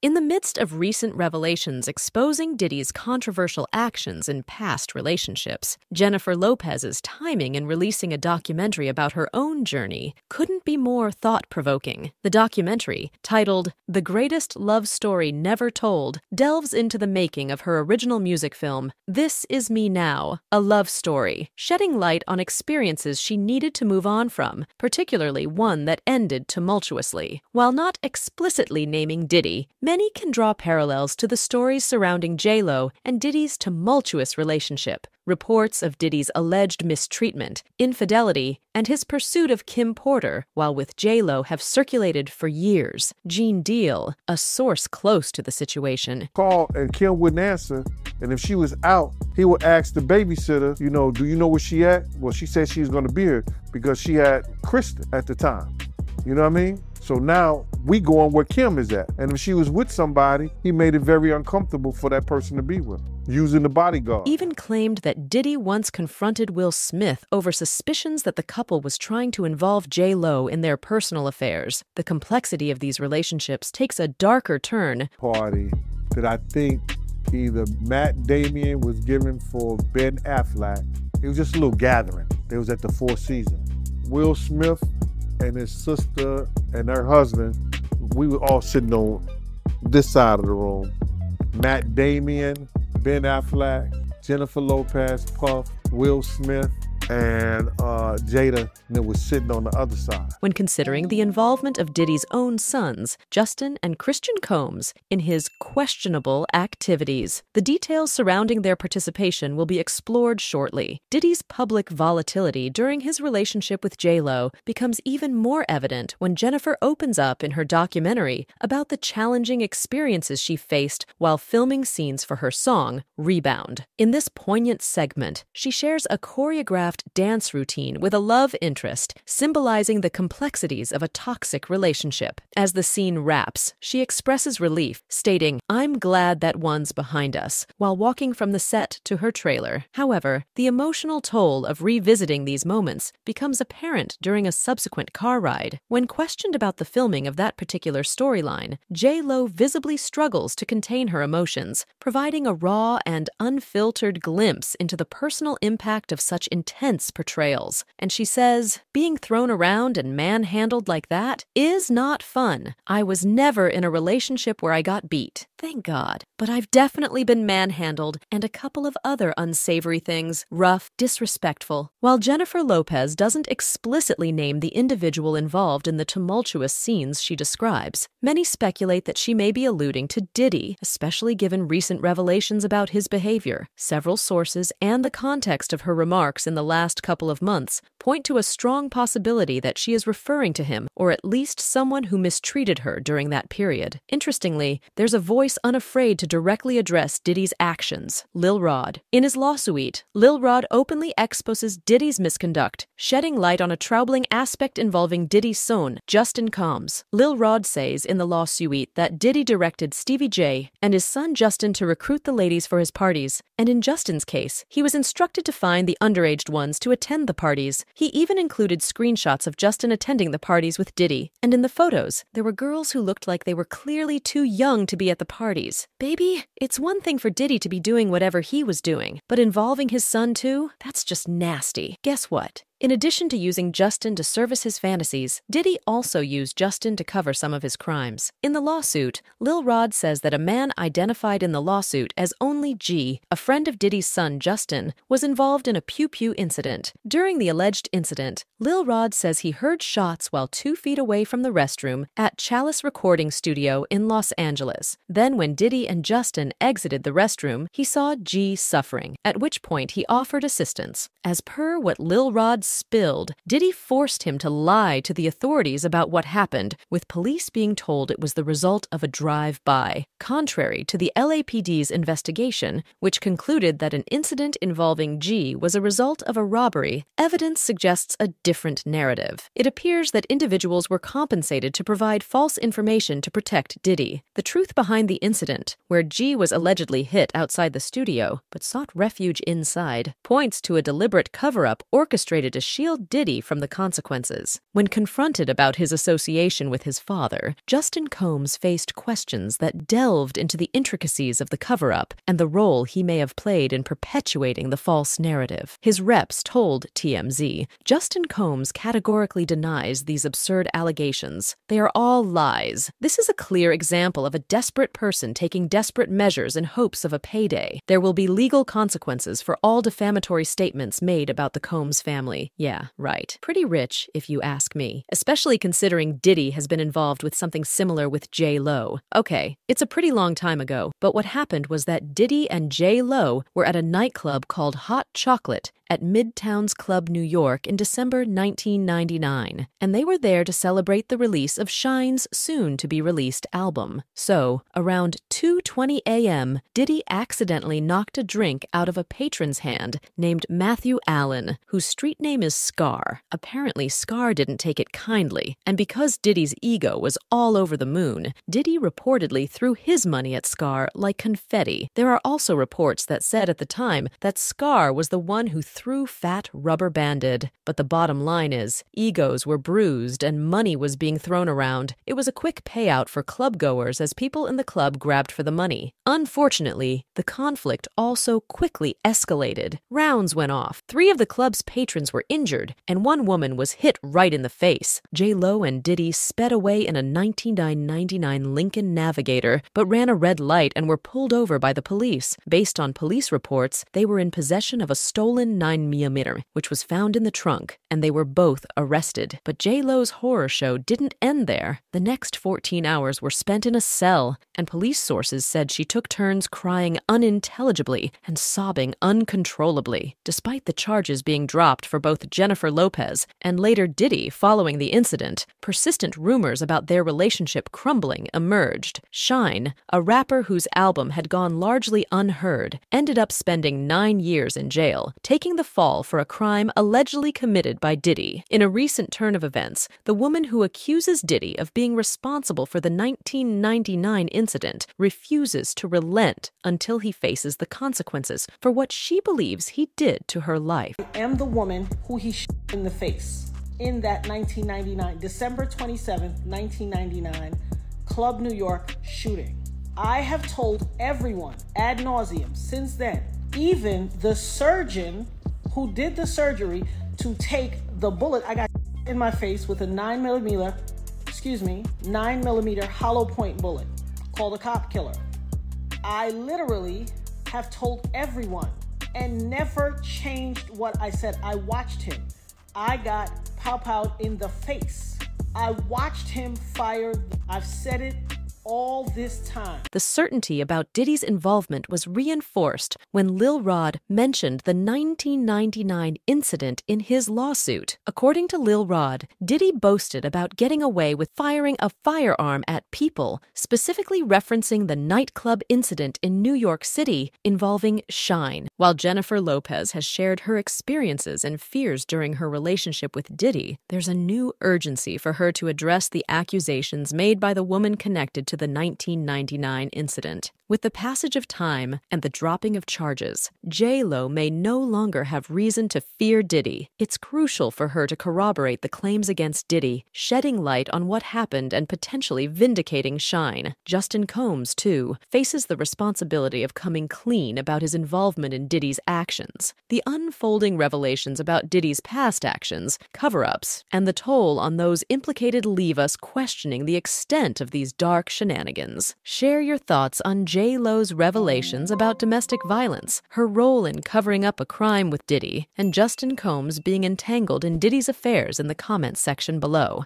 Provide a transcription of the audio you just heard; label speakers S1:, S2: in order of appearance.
S1: In the midst of recent revelations exposing Diddy's controversial actions in past relationships, Jennifer Lopez's timing in releasing a documentary about her own journey couldn't be more thought-provoking. The documentary, titled The Greatest Love Story Never Told, delves into the making of her original music film, This Is Me Now, a love story, shedding light on experiences she needed to move on from, particularly one that ended tumultuously. While not explicitly naming Diddy, many can draw parallels to the stories surrounding J.Lo and Diddy's tumultuous relationship. Reports of Diddy's alleged mistreatment, infidelity, and his pursuit of Kim Porter while with J.Lo have circulated for years. Gene Deal, a source close to the situation,
S2: called and Kim wouldn't answer, and if she was out, he would ask the babysitter, do you know where she at? Well, she said she was going to be here because she had Kristen at the time. You know what I mean? So now we going where Kim is at. And if she was with somebody, he made it very uncomfortable for that person to be with, using the bodyguard.
S1: Even claimed that Diddy once confronted Will Smith over suspicions that the couple was trying to involve J.Lo in their personal affairs. The complexity of these relationships takes a darker turn.
S2: Party that I think either Matt Damon was giving for Ben Affleck. It was just a little gathering. It was at the Four Seasons. Will Smith and his sister and her husband, we were all sitting on this side of the room. Matt Damon, Ben Affleck, Jennifer Lopez, Puff, Will Smith, and Jada was sitting on the other side.
S1: When considering the involvement of Diddy's own sons, Justin and Christian Combs, in his questionable activities, the details surrounding their participation will be explored shortly. Diddy's public volatility during his relationship with J.Lo becomes even more evident when Jennifer opens up in her documentary about the challenging experiences she faced while filming scenes for her song, Rebound. In this poignant segment, she shares a choreographed dance routine with a love interest, symbolizing the complexities of a toxic relationship. As the scene wraps, she expresses relief, stating, "I'm glad that one's behind us," while walking from the set to her trailer. However, the emotional toll of revisiting these moments becomes apparent during a subsequent car ride. When questioned about the filming of that particular storyline, J.Lo visibly struggles to contain her emotions, providing a raw and unfiltered glimpse into the personal impact of such intense portrayals. And she says, "Being thrown around and manhandled like that is not fun. I was never in a relationship where I got beat. Thank God. But I've definitely been manhandled and a couple of other unsavory things, rough, disrespectful." While Jennifer Lopez doesn't explicitly name the individual involved in the tumultuous scenes she describes, many speculate that she may be alluding to Diddy, especially given recent revelations about his behavior. Several sources and the context of her remarks in the last couple of months point to a strong possibility that she is referring to him, or at least someone who mistreated her during that period. Interestingly, there's a voice unafraid to directly address Diddy's actions, Lil Rod. In his lawsuit, Lil Rod openly exposes Diddy's misconduct, shedding light on a troubling aspect involving Diddy's son, Justin Combs. Lil Rod says in the lawsuit that Diddy directed Stevie J and his son Justin to recruit the ladies for his parties, and in Justin's case, he was instructed to find the underage ones to attend the parties. He even included screenshots of Justin attending the parties with Diddy, and in the photos, there were girls who looked like they were clearly too young to be at the parties. Baby, it's one thing for Diddy to be doing whatever he was doing, but involving his son too? That's just nasty. Guess what? In addition to using Justin to service his fantasies, Diddy also used Justin to cover some of his crimes. In the lawsuit, Lil Rod says that a man identified in the lawsuit as only G, a friend of Diddy's son Justin, was involved in a pew-pew incident. During the alleged incident, Lil Rod says he heard shots while 2 feet away from the restroom at Chalice Recording Studio in Los Angeles. Then when Diddy and Justin exited the restroom, he saw G suffering, at which point he offered assistance. As per what Lil Rod spilled, Diddy forced him to lie to the authorities about what happened, with police being told it was the result of a drive-by. Contrary to the LAPD's investigation, which concluded that an incident involving G was a result of a robbery, evidence suggests a different narrative. It appears that individuals were compensated to provide false information to protect Diddy. The truth behind the incident, where G was allegedly hit outside the studio but sought refuge inside, points to a deliberate cover-up orchestrated to shield Diddy from the consequences. When confronted about his association with his father, Justin Combs faced questions that delved into the intricacies of the cover-up and the role he may have played in perpetuating the false narrative. His reps told TMZ, Justin Combs categorically denies these absurd allegations. They are all lies. This is a clear example of a desperate person taking desperate measures in hopes of a payday. There will be legal consequences for all defamatory statements made about the Combs family. Yeah, right. Pretty rich, if you ask me, especially considering Diddy has been involved with something similar with J-Lo. Okay, it's a pretty long time ago, but what happened was that Diddy and J-Lo were at a nightclub called Hot Chocolate at Midtown's Club New York in December 1999, and they were there to celebrate the release of Shine's soon-to-be-released album. So, around 2:20 a.m., Diddy accidentally knocked a drink out of a patron's hand named Matthew Allen, whose street name is Scar. Apparently, Scar didn't take it kindly, and because Diddy's ego was all over the moon, Diddy reportedly threw his money at Scar like confetti. There are also reports that said at the time that Scar was the one who threw fat rubber banded. But the bottom line is, egos were bruised and money was being thrown around. It was a quick payout for club goers as people in the club grabbed for the money. Unfortunately, the conflict also quickly escalated. Rounds went off. 3 of the club's patrons were injured, and 1 woman was hit right in the face. J-Lo and Diddy sped away in a 1999 Lincoln Navigator, but ran a red light and were pulled over by the police. Based on police reports, they were in possession of a stolen 9mm, which was found in the trunk, and they were both arrested. But J-Lo's horror show didn't end there. The next 14 hours were spent in a cell, and police sources said she took turns crying unintelligibly and sobbing uncontrollably. Despite the charges being dropped for both Jennifer Lopez and later Diddy following the incident, persistent rumors about their relationship crumbling emerged. Shine, a rapper whose album had gone largely unheard, ended up spending 9 years in jail, taking the fall for a crime allegedly committed by Diddy. In a recent turn of events, the woman who accuses Diddy of being responsible for the 1999 incident refuses to relent until he faces the consequences for what she believes he did to her life.
S3: I am the woman who he shot in the face in that 1999, December 27th, 1999, Club New York shooting. I have told everyone ad nauseum since then, even the surgeon who did the surgery, to take the bullet. I got in my face with a 9mm hollow point bullet called a cop killer. I literally have told everyone and never changed what I said. I watched him. I got pow-powed in the face. I watched him fire. I've said it all this time.
S1: The certainty about Diddy's involvement was reinforced when Lil Rod mentioned the 1999 incident in his lawsuit. According to Lil Rod, Diddy boasted about getting away with firing a firearm at people, specifically referencing the nightclub incident in New York City involving Shine. While Jennifer Lopez has shared her experiences and fears during her relationship with Diddy, there's a new urgency for her to address the accusations made by the woman connected to the 1999 incident. With the passage of time and the dropping of charges, J-Lo may no longer have reason to fear Diddy. It's crucial for her to corroborate the claims against Diddy, shedding light on what happened and potentially vindicating Shine. Justin Combs, too, faces the responsibility of coming clean about his involvement in Diddy's actions. The unfolding revelations about Diddy's past actions, cover-ups, and the toll on those implicated leave us questioning the extent of these dark shenanigans. Share your thoughts on J-Lo's revelations about domestic violence, her role in covering up a crime with Diddy, and Justin Combs being entangled in Diddy's affairs in the comments section below.